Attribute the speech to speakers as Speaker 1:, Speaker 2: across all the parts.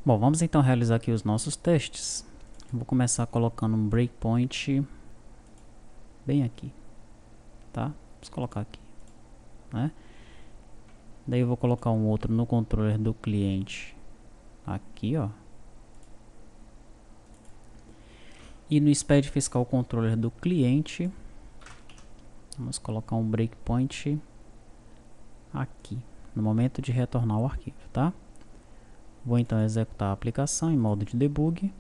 Speaker 1: Bom, vamos então realizar aqui os nossos testes. Vou começar colocando um breakpoint bem aqui, tá? Vamos colocar aqui, né? Daí eu vou colocar um outro no controller do cliente aqui, ó. E no SPED Fiscal Controller do cliente, vamos colocar um breakpoint aqui, no momento de retornar o arquivo, tá? Vou então executar a aplicação em modo de debug.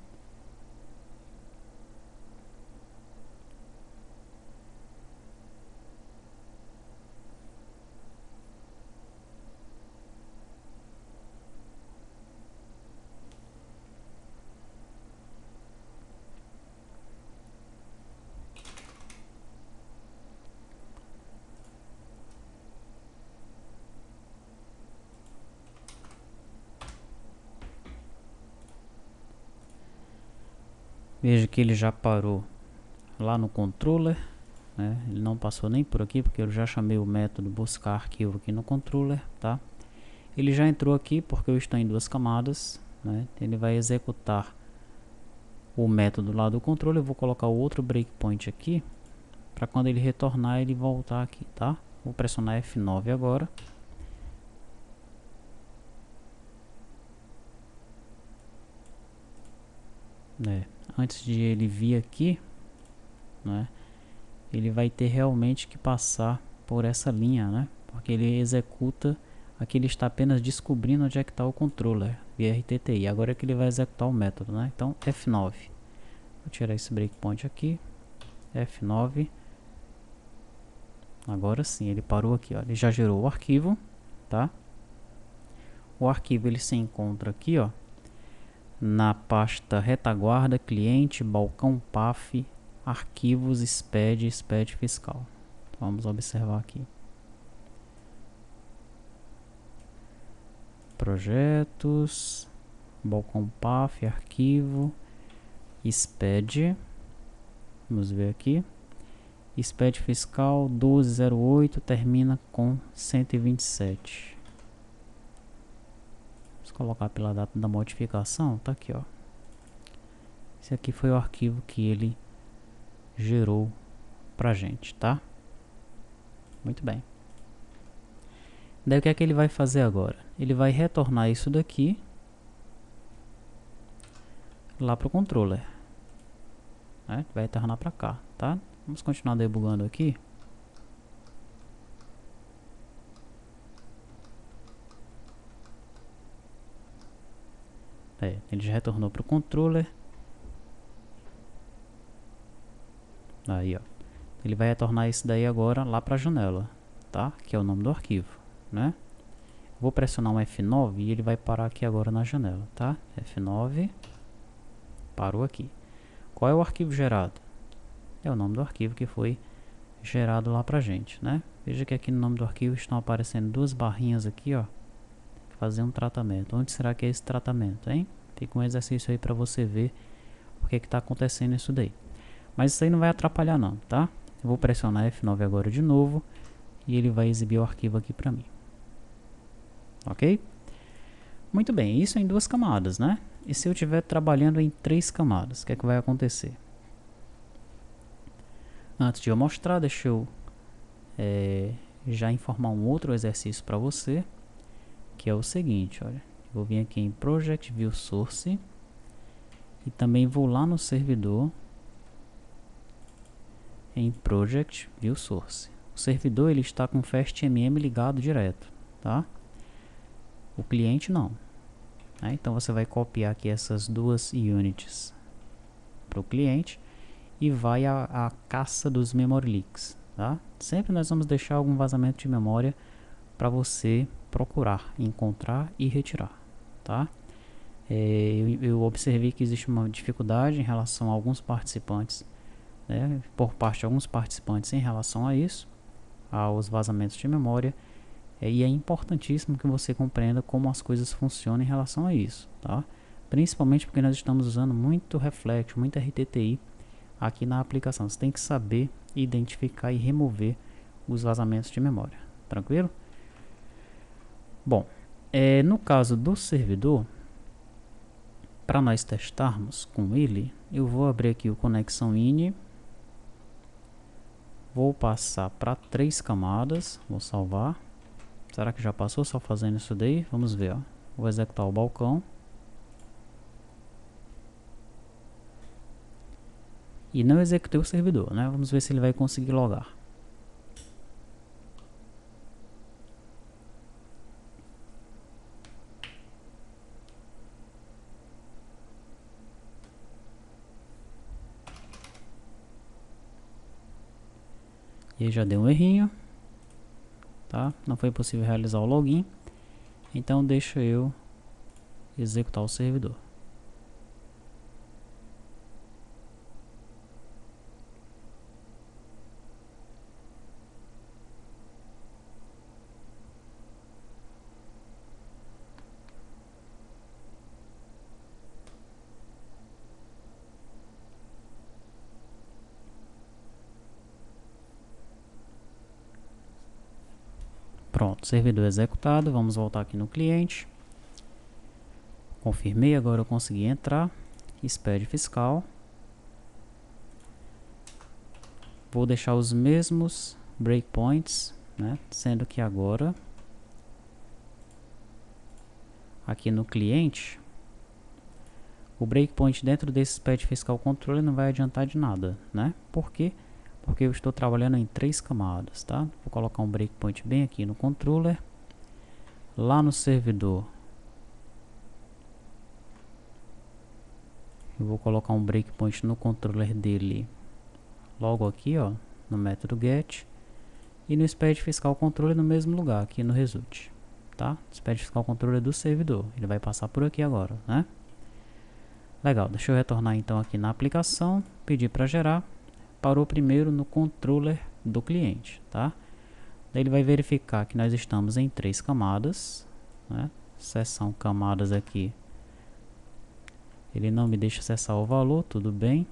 Speaker 1: Veja que ele já parou lá no controller, né? Ele não passou nem por aqui porque eu já chamei o método buscar arquivo aqui no controller, tá? Ele já entrou aqui porque eu estou em duas camadas, né? Ele vai executar o método lá do controller. Eu vou colocar o outro breakpoint aqui para quando ele retornar ele voltar aqui, tá? Vou pressionar F9 agora. Antes de ele vir aqui, né, ele vai ter realmente que passar por essa linha, né, porque ele executa, aqui ele está apenas descobrindo onde é que está o controller via RTTI, agora é que ele vai executar o método, né, então F9, vou tirar esse breakpoint aqui, F9, agora sim, ele parou aqui, ó, ele já gerou o arquivo, tá, o arquivo ele se encontra aqui, ó, na pasta retaguarda, cliente, balcão PAF, arquivos, SPED, SPED fiscal. Vamos observar aqui. Projetos, balcão PAF, arquivo, SPED. Vamos ver aqui. SPED fiscal 1208 termina com 127. Vamos colocar pela data da modificação. Tá aqui, ó. Esse aqui foi o arquivo que ele gerou pra gente, tá? Muito bem. Daí o que é que ele vai fazer agora? Ele vai retornar isso daqui lá pro controller, né? Vai retornar para cá, tá? Vamos continuar debugando aqui. Ele já retornou pro controller. Aí, ó. Ele vai retornar isso daí agora lá para a janela, tá? Que é o nome do arquivo, né? Vou pressionar um F9 e ele vai parar aqui agora na janela, tá? F9, parou aqui. Qual é o arquivo gerado? É o nome do arquivo que foi gerado lá pra gente, né? Veja que aqui no nome do arquivo estão aparecendo duas barrinhas aqui, ó. Fazer um tratamento. Onde será que é esse tratamento, hein? Fica um exercício aí para você ver o que está acontecendo isso daí. Mas isso aí não vai atrapalhar não, tá? Eu vou pressionar F9 agora de novo e ele vai exibir o arquivo aqui para mim. Ok? Muito bem, isso em duas camadas, né? E se eu estiver trabalhando em três camadas, o que é que vai acontecer? Antes de eu mostrar, deixa eu já informar um outro exercício para você, que é o seguinte, olha. Eu vou vir aqui em Project View Source e também vou lá no servidor em Project View Source. O servidor ele está com o FastMM ligado direto, tá? O cliente não. Né? Então você vai copiar aqui essas duas units para o cliente e vai à caça dos memory leaks, tá? Sempre nós vamos deixar algum vazamento de memória para você procurar, encontrar e retirar, tá? Eu observei que existe uma dificuldade em relação a alguns participantes, né, por parte de alguns participantes em relação a isso, aos vazamentos de memória, e é importantíssimo que você compreenda como as coisas funcionam em relação a isso, tá? Principalmente porque nós estamos usando muito Reflect, muito RTTI aqui na aplicação. Você tem que saber identificar e remover os vazamentos de memória, tranquilo? Bom, no caso do servidor, para nós testarmos com ele, eu vou abrir aqui o conexão ini, vou passar para 3 camadas, vou salvar. Será que já passou só fazendo isso daí? Vamos ver, ó. Vou executar o balcão. E não executei o servidor, né? Vamos ver se ele vai conseguir logar. E aí já deu um errinho, tá? Não foi possível realizar o login. Então deixa eu executar o servidor. Pronto, servidor executado. Vamos voltar aqui no cliente. Confirmei, agora eu consegui entrar. SPED fiscal. Vou deixar os mesmos breakpoints, né? Sendo que agora aqui no cliente, o breakpoint dentro desse SPED fiscal controller não vai adiantar de nada, né? Por quê? Porque eu estou trabalhando em 3 camadas, tá? Vou colocar um breakpoint bem aqui no controller. Lá no servidor, eu vou colocar um breakpoint no controller dele logo aqui, ó, no método get. E no SPED fiscal controller no mesmo lugar, aqui no result, tá? SPED fiscal controller do servidor, ele vai passar por aqui agora, né? Legal, deixa eu retornar então aqui na aplicação, pedir para gerar. Parou primeiro no controller do cliente, tá? Daí ele vai verificar que nós estamos em 3 camadas, né? Seção camadas aqui. Ele não me deixa acessar o valor, tudo bem.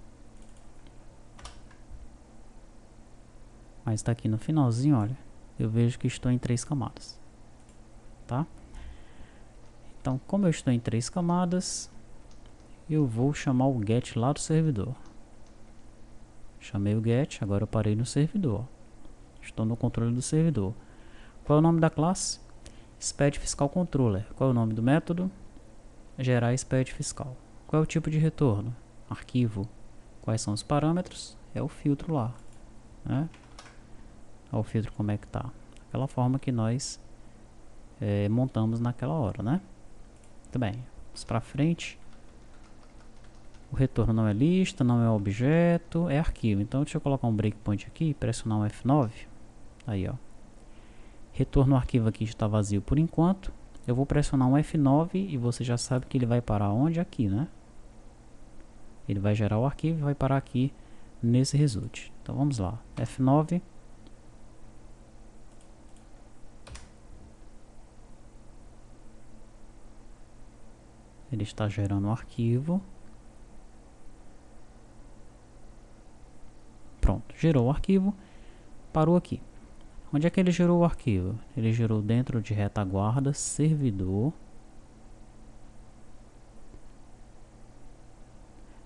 Speaker 1: Mas está aqui no finalzinho, olha. Eu vejo que estou em 3 camadas, tá? Então, como eu estou em 3 camadas, eu vou chamar o get lá do servidor. Chamei o get, agora eu parei no servidor. Estou no controle do servidor. Qual é o nome da classe? SPED fiscal controller. Qual é o nome do método? Gerar SPED fiscal. Qual é o tipo de retorno? Arquivo. Quais são os parâmetros? É o filtro lá, né? Olha o filtro como é que tá. Aquela forma que nós montamos naquela hora, né? Muito bem. Vamos para frente. O retorno não é lista, não é objeto, é arquivo. Então deixa eu colocar um breakpoint aqui e pressionar um F9. Aí, ó. Retorno arquivo aqui está vazio por enquanto. Eu vou pressionar um F9 e você já sabe que ele vai parar onde? Aqui, né? Ele vai gerar o arquivo e vai parar aqui nesse result. Então vamos lá. F9. Ele está gerando o arquivo. Pronto, gerou o arquivo, parou aqui. Onde é que ele gerou o arquivo? Ele gerou dentro de retaguarda, servidor,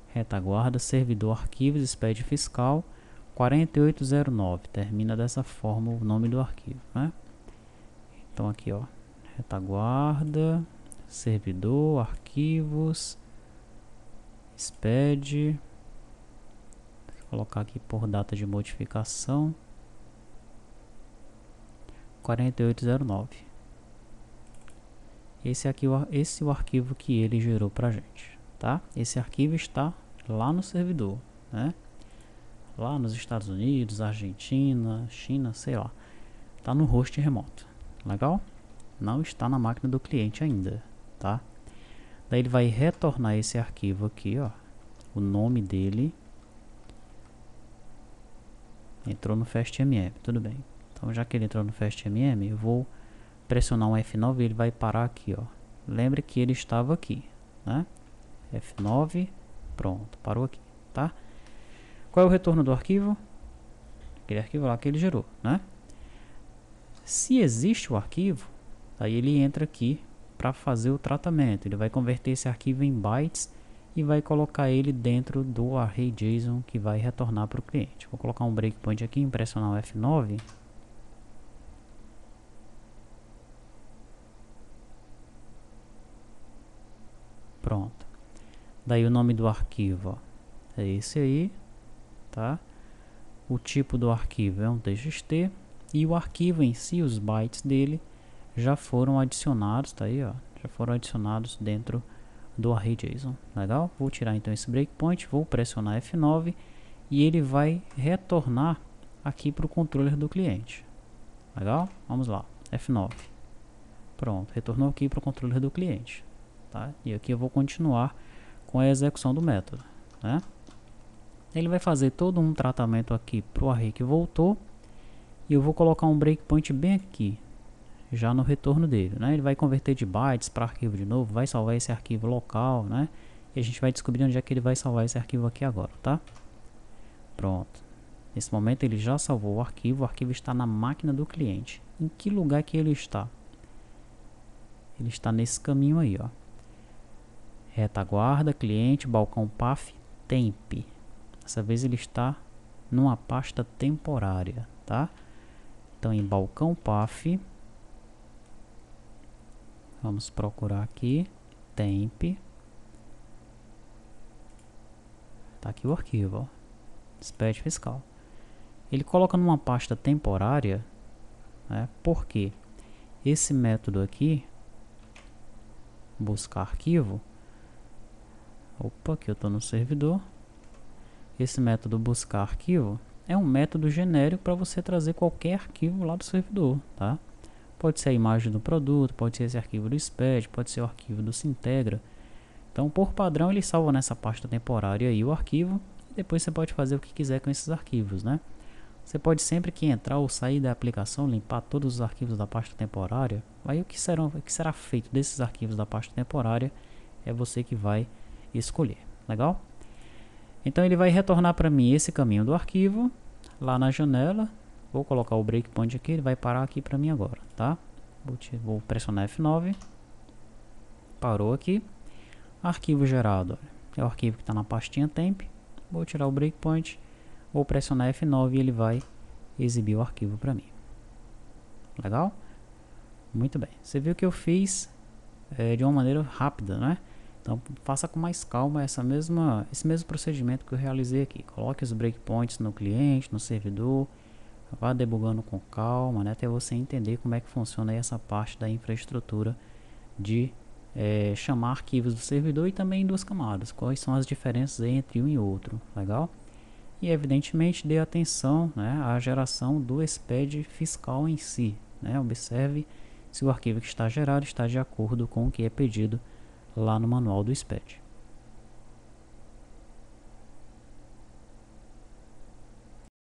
Speaker 1: retaguarda, servidor, arquivos, SPED fiscal 4809. Termina dessa forma o nome do arquivo, né? Então aqui, ó, retaguarda, servidor, arquivos, SPED. Colocar aqui por data de modificação 4809. Esse aqui esse é o arquivo que ele gerou pra gente, tá? Esse arquivo está lá no servidor, né? Lá nos Estados Unidos, Argentina, China, sei lá. Tá no host remoto. Legal? Não está na máquina do cliente ainda, tá? Daí ele vai retornar esse arquivo aqui, ó. O nome dele entrou no FastMM, tudo bem. Então já que ele entrou no FastMM, eu vou pressionar um F9 e ele vai parar aqui, ó. Lembre que ele estava aqui, né? F9, pronto, parou aqui, tá? Qual é o retorno do arquivo? Aquele arquivo lá que ele gerou, né? Se existe o arquivo, aí ele entra aqui para fazer o tratamento. Ele vai converter esse arquivo em bytes e vai colocar ele dentro do array JSON que vai retornar para o cliente. Vou colocar um breakpoint aqui, pressionar o F9. Pronto. Daí o nome do arquivo, ó, é esse aí, tá? O tipo do arquivo é um TXT e o arquivo em si, os bytes dele, já foram adicionados, tá aí, ó, já foram adicionados dentro do array JSON. Legal? Vou tirar então esse breakpoint, vou pressionar F9 e ele vai retornar aqui para o controller do cliente. Legal? Vamos lá, F9. Pronto, retornou aqui para o controller do cliente, tá? E aqui eu vou continuar com a execução do método, né? Ele vai fazer todo um tratamento aqui para o array que voltou e eu vou colocar um breakpoint bem aqui, já no retorno dele, né? Ele vai converter de bytes para arquivo de novo, vai salvar esse arquivo local, né? E a gente vai descobrir onde é que ele vai salvar esse arquivo aqui agora, tá? Pronto. Nesse momento ele já salvou o arquivo está na máquina do cliente. Em que lugar que ele está? Ele está nesse caminho aí, ó. Retaguarda, cliente, balcão path, temp. Dessa vez ele está numa pasta temporária, tá? Então em balcão path, vamos procurar aqui, temp. Tá aqui o arquivo, ó. Dispatch fiscal. Ele coloca numa pasta temporária, né? Porque esse método aqui, buscar arquivo, opa, aqui eu estou no servidor. Esse método buscar arquivo é um método genérico para você trazer qualquer arquivo lá do servidor, tá? Pode ser a imagem do produto, pode ser esse arquivo do SPED, pode ser o arquivo do Sintegra. Então, por padrão, ele salva nessa pasta temporária aí o arquivo e depois você pode fazer o que quiser com esses arquivos, né? Você pode sempre que entrar ou sair da aplicação limpar todos os arquivos da pasta temporária. Aí o que será feito desses arquivos da pasta temporária é você que vai escolher. Legal? Então ele vai retornar para mim esse caminho do arquivo lá na janela. Vou colocar o breakpoint aqui, ele vai parar aqui para mim agora, tá? Vou pressionar F9. Parou aqui. Arquivo gerado, olha, é o arquivo que está na pastinha temp. Vou tirar o breakpoint. Vou pressionar F9 e ele vai exibir o arquivo para mim. Legal? Muito bem. Você viu que eu fiz de uma maneira rápida, né? Então faça com mais calma esse mesmo procedimento que eu realizei aqui. Coloque os breakpoints no cliente, no servidor. Vá debugando com calma, né? Até você entender como é que funciona aí essa parte da infraestrutura de chamar arquivos do servidor e também em duas camadas. Quais são as diferenças entre um e outro. Legal? E evidentemente dê atenção, né, à geração do SPED fiscal em si, né? Observe se o arquivo que está gerado está de acordo com o que é pedido lá no manual do SPED.